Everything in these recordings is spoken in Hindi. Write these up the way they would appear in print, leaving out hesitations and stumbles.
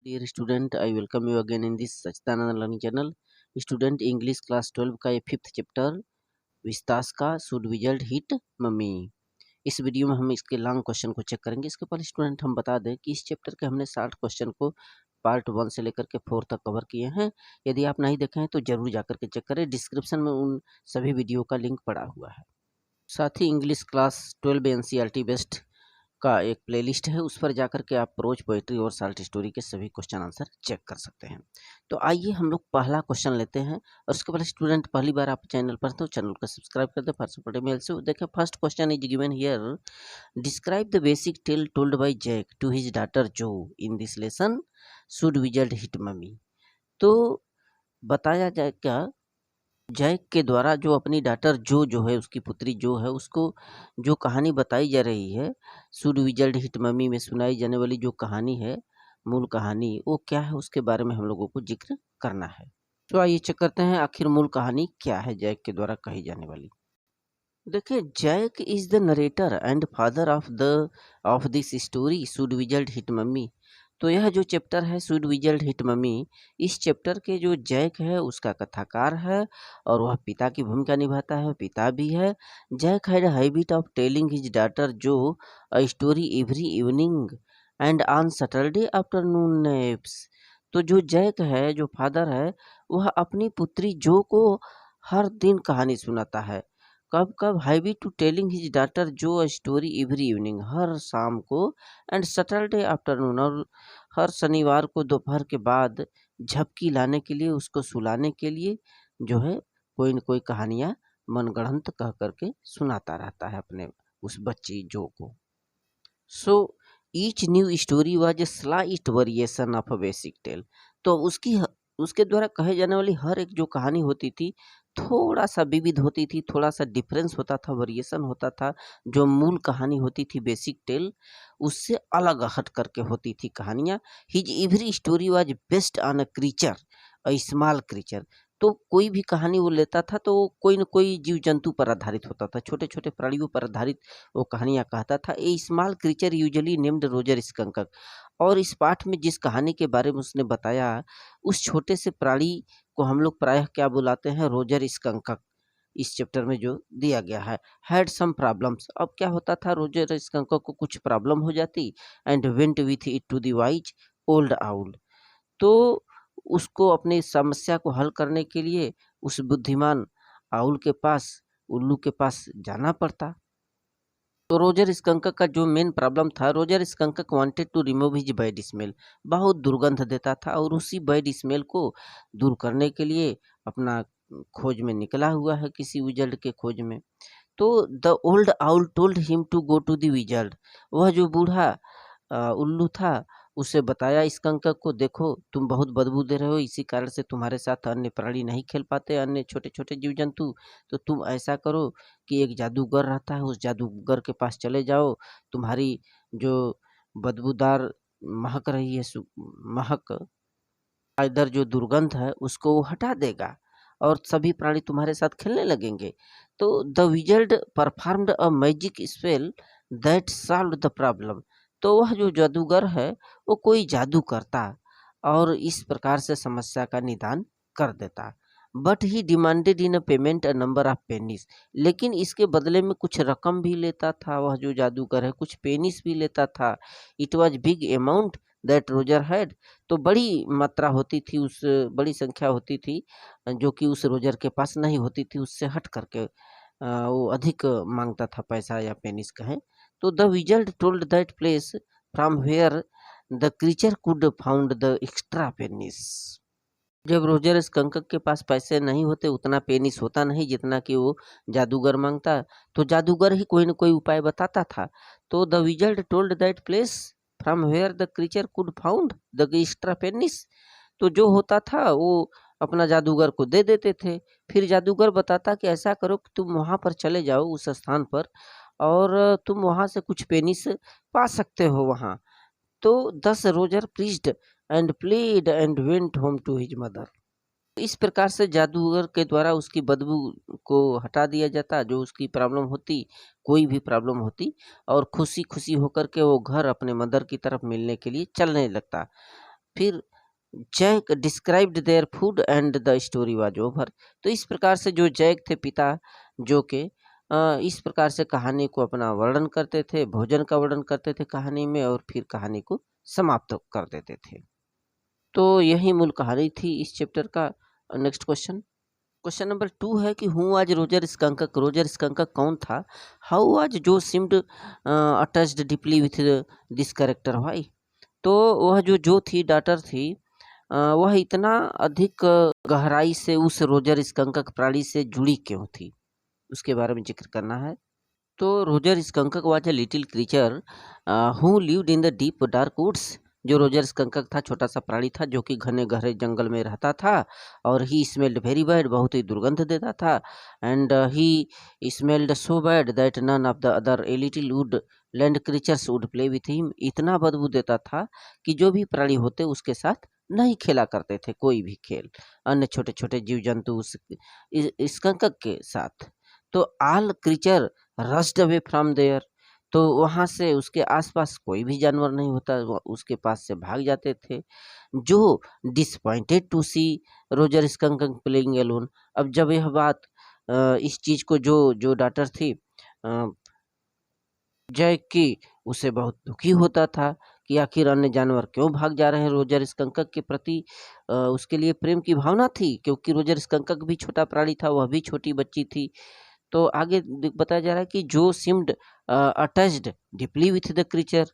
Dear student, I welcome you again in this Sachidanand Learning Channel. Student English class 12 का ये फिफ्थ चैप्टर विस्तास का शुड विजल्ट हिट मम्मी। इस वीडियो में हम इसके लॉन्ग क्वेश्चन को चेक करेंगे। इसके पहले स्टूडेंट हम बता दें कि इस चैप्टर के हमने 60 क्वेश्चन को पार्ट 1 से लेकर के 4 तक कवर किए हैं। यदि आप नहीं देखे हैं तो जरूर जाकर के चेक करें, डिस्क्रिप्शन में उन सभी वीडियो का लिंक पड़ा हुआ है। साथ ही इंग्लिश क्लास 12 NCERT बेस्ड का एक प्लेलिस्ट है, उस पर जाकर के आप प्रोज, पोएट्री और शॉर्ट स्टोरी के सभी क्वेश्चन आंसर चेक कर सकते हैं। तो आइए हम लोग पहला क्वेश्चन लेते हैं। और उसके पहले स्टूडेंट पहली बार आप चैनल पर तो चैनल को सब्सक्राइब कर दे फॉर सपोर्टिव मेल से। देखिए first question is given here, describe the basic tale told by Jack to his daughter Jo in this lesson should wizard hit mommy. तो बताया जाए क्या, जैक के द्वारा जो अपनी डॉटर जो है उसकी पुत्री जो है उसको जो कहानी बताई जा रही है, शुड विजल्ट हिट मम्मी में सुनाई जाने वाली जो कहानी है, मूल कहानी वो क्या है, उसके बारे में हम लोगों को जिक्र करना है। तो आइए चेक करते हैं आखिर मूल कहानी क्या है जैक के द्वारा कही जाने वाली। देखिए, Jack is the narrator and father of this story should wizard hit mommy. तो यह जो चैप्टर है शुड विजल्ट हिट मम्मी, इस चैप्टर के जो जैक है उसका कथाकार है और वह पिता की भूमिका निभाता है, पिता भी है। Jack had habit of telling his daughter जो a story every evening and on Saturday afternoon naps. तो जो जैक है, जो फादर है, वह अपनी पुत्री जो को हर दिन कहानी सुनाता है। कब कब, heavy to telling his daughter जो अ स्टोरी एवरी इवनिंग, हर शाम को, एंड सैटरडे आफ्टरनून, और हर शनिवार को दोपहर के बाद झपकी लाने के लिए, उसको सुलाने के लिए जो है कोई न कोई कहानियाँ मनगढ़ंत कह करके सुनाता रहता है अपने उस बच्ची जो को। So each new story was a slight variation of a basic tale. तो उसके द्वारा कहे जाने वाली हर एक जो कहानी होती थी थोड़ा सा विविध होती थी, थोड़ा सा डिफरेंस होता था, वेरिएशन होता था। जो मूल कहानी होती थी बेसिक टेल, उससे अलग हट करके होती थी कहानियाँ। His every story was based on a creature, a small creature. तो कोई भी कहानी वो लेता था तो कोई न कोई जीव जंतु पर आधारित होता था, छोटे छोटे प्राणियों पर आधारित वो कहानियाँ कहता था। A small creature usually named Roger Skunk. और इस पाठ में जिस कहानी के बारे में उसने बताया, उस छोटे से प्राणी को हम लोग प्रायः क्या बुलाते हैं, रोजर स्कंकक। इस चैप्टर में जो दिया गया है, हैड सम प्रॉब्लम्स। अब क्या होता था, रोजर स्कंकक को कुछ प्रॉब्लम हो जाती, and went with it to the wise old owl. तो उसको अपनी समस्या को हल करने के लिए उस बुद्धिमान आउल के पास, उल्लू के पास जाना पड़ता। तो रोजर स्कंकक का जो मेन प्रॉब्लम था, Roger Skunk wanted to remove his bad smell. बहुत दुर्गंध देता था और उसी बैड स्मेल को दूर करने के लिए अपना खोज में निकला हुआ है, किसी विजर्ड के खोज में। तो the old owl told him to go to the wizard. वह जो बूढ़ा उल्लू था, उसे बताया स्कंकक को, देखो तुम बहुत बदबू दे रहे हो, इसी कारण से तुम्हारे साथ अन्य प्राणी नहीं खेल पाते, अन्य छोटे छोटे जीव जंतु। तो तुम ऐसा करो कि एक जादूगर रहता है, उस जादूगर के पास चले जाओ, तुम्हारी जो बदबूदार महक रही है महक, इधर जो दुर्गंध है उसको वो हटा देगा और सभी प्राणी तुम्हारे साथ खेलने लगेंगे। तो the wizard performed a magic spell that solve the problem. तो वह जो जादूगर है वो कोई जादू करता और इस प्रकार से समस्या का निदान कर देता। But he demanded in a payment a number of pennies. लेकिन इसके बदले में कुछ रकम भी लेता था, वह जो जादूगर है कुछ पेनीस भी लेता था। It was big amount that Roger had. तो बड़ी मात्रा होती थी, उस बड़ी संख्या होती थी जो कि उस रोजर के पास नहीं होती थी, उससे हट करके वो अधिक मांगता था, पैसा या पेनिस कहें। तो the wizard told that place from where the creature could found the extra penis. जब रोजर स्कंकक के पास पैसे नहीं होते, उतना पेनिस होता नहीं जितना कि वो जादूगर मांगता, तो जादूगर ही कोई न कोई उपाय बताता था। तो the wizard told that place from where the creature could found the extra penis. तो जो होता था वो अपना जादूगर को दे देते थे। फिर जादूगर बताता कि ऐसा करो कि तुम वहाँ पर चले जाओ उस स्थान पर और तुम वहाँ से कुछ पेनिस पा सकते हो वहाँ। तो thus Roger pleased and played and went home to his mother. इस प्रकार से जादूगर के द्वारा उसकी बदबू को हटा दिया जाता, जो उसकी प्रॉब्लम होती, कोई भी प्रॉब्लम होती, और खुशी खुशी होकर के वो घर अपने मदर की तरफ मिलने के लिए चलने लगता। फिर Jack described their food and the story was over. तो इस प्रकार से जो जैक थे पिता, जो के इस प्रकार से कहानी को अपना वर्णन करते थे, भोजन का वर्णन करते थे कहानी में, और फिर कहानी को समाप्त कर देते थे। तो यही मूल कहानी थी इस चैप्टर का। नेक्स्ट क्वेश्चन, क्वेश्चन नंबर 2 है कि हु वाज रोजर स्कंकक। रोजर स्कंकक कौन था? हाउ वाज जो seemed attached deeply with this character, why? तो वह जो थी, डॉटर थी, वह इतना अधिक गहराई से उस रोजर स्कंकक प्राणी से जुड़ी क्यों थी, उसके बारे में जिक्र करना है। तो Roger Skunk was a little creature who lived in the deep dark woods. जो रोजर स्कंकक था, छोटा सा प्राणी था जो कि घने गहरे जंगल में रहता था, और ही स्मेल्ड वेरी बैड, बहुत ही दुर्गंध देता था। And he smelled so bad that none of the other a little woodland creatures would play with him. इतना बदबू देता था कि जो भी प्राणी होते उसके साथ नहीं खेला करते थे कोई भी खेल, अन्य छोटे छोटे जीव जंतु उस स्कंकक के साथ। तो all creature rushed away from there. तो वहाँ से उसके आसपास कोई भी जानवर नहीं होता, उसके पास से भाग जाते थे। Jo disappointed to see Roger Skunk playing alone. अब जब यह बात इस चीज को जो डॉटर थी जय की, उसे बहुत दुखी होता था कि आखिर अन्य जानवर क्यों भाग जा रहे हैं रोजर स्कंकक के प्रति। उसके लिए प्रेम की भावना थी, क्योंकि रोजर स्कंकक भी छोटा प्राणी था, वह भी छोटी बच्ची थी। तो आगे बताया जा रहा है कि जो seemed attached deeply with the creature.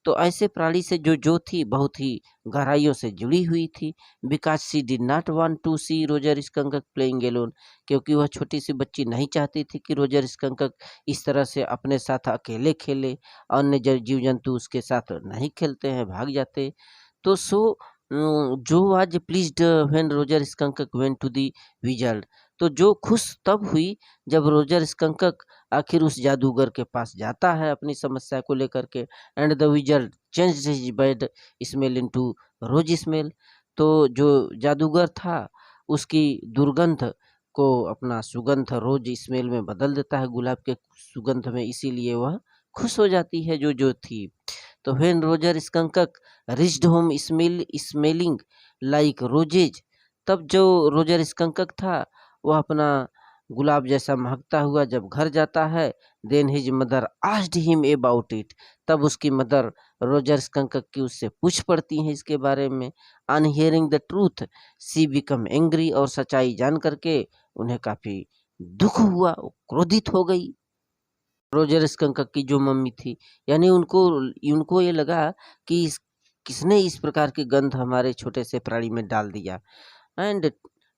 तो ऐसे प्राणी से जो थी बहुत ही गहराइयों से जुड़ी हुई थी। Because she did not want to see Roger Skunk playing alone. क्योंकि वह छोटी सी बच्ची नहीं चाहती थी कि रोजर स्कंकक इस तरह से अपने साथ अकेले खेले, अन्य जीव जंतु उसके साथ नहीं खेलते हैं, भाग जाते। तो Jo was pleased when Roger Skunk went to the wizard. तो जो खुश तब हुई जब रोजर स्कंकक आखिर उस जादूगर के पास जाता है अपनी समस्या को लेकर के। And the wizard changed his bad smell into rose smell. तो जो जादूगर था उसकी दुर्गंध को अपना सुगंध रोज स्मेल में बदल देता है, गुलाब के सुगंध में, इसीलिए वह खुश हो जाती है जो थी। तो when Roger Skunk reached home smelling like roses. तब जो रोजर स्कंकक था वह अपना गुलाब जैसा महकता हुआ जब घर जाता है, then his mother asked him about it. तब उसकी मदर रोजर स्कंकक की उससे पूछ पड़ती हैं इसके बारे में। On hearing the truth she become angry. और सच्चाई जान करके उन्हें काफी दुख हुआ, वो क्रोधित हो गई रोजर स्कंकक की जो मम्मी थी। यानी उनको उनको ये लगा कि किसने इस प्रकार की गंध हमारे छोटे से प्राणी में डाल दिया। And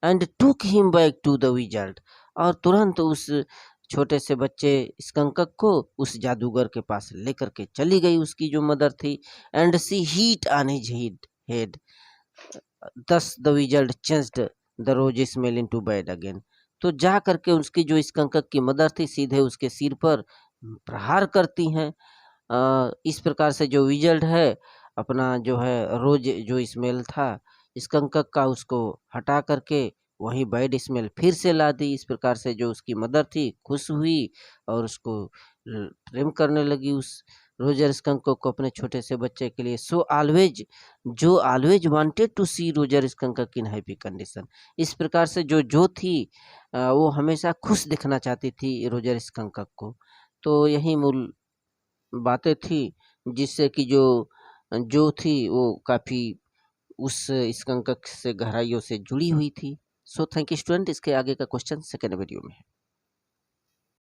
and took him back to the wizard. और तुरंत उस छोटे से बच्चे स्कंकक को उस जादूगर के पास लेकर के चली गई उसकी जो मदर थी। And she hit on his head thus the wizard changed the rose smell into bad again. तो जा करके उसकी जो स्कंकक की मदर थी सीधे उसके सिर पर प्रहार करती हैं। इस प्रकार से जो विजर्ड है अपना जो है रोज जो स्मेल था स्कंकक का उसको हटा करके वही बैड स्मेल फिर से ला दी। इस प्रकार से जो उसकी मदर थी खुश हुई और उसको प्रेम करने लगी उस रोजर स्कंकक को अपने छोटे से बच्चे के लिए। So always wanted to see Roger Skunk in happy condition. इस प्रकार से जो थी वो हमेशा खुश दिखना चाहती थी रोजर स्कंकक को। तो यही मूल बातें थी जिससे कि जो थी वो काफ़ी उस स्कंकक से गहराइयों से जुड़ी हुई थी। So thank you student. इसके आगे का क्वेश्चन सेकेंड वीडियो में है।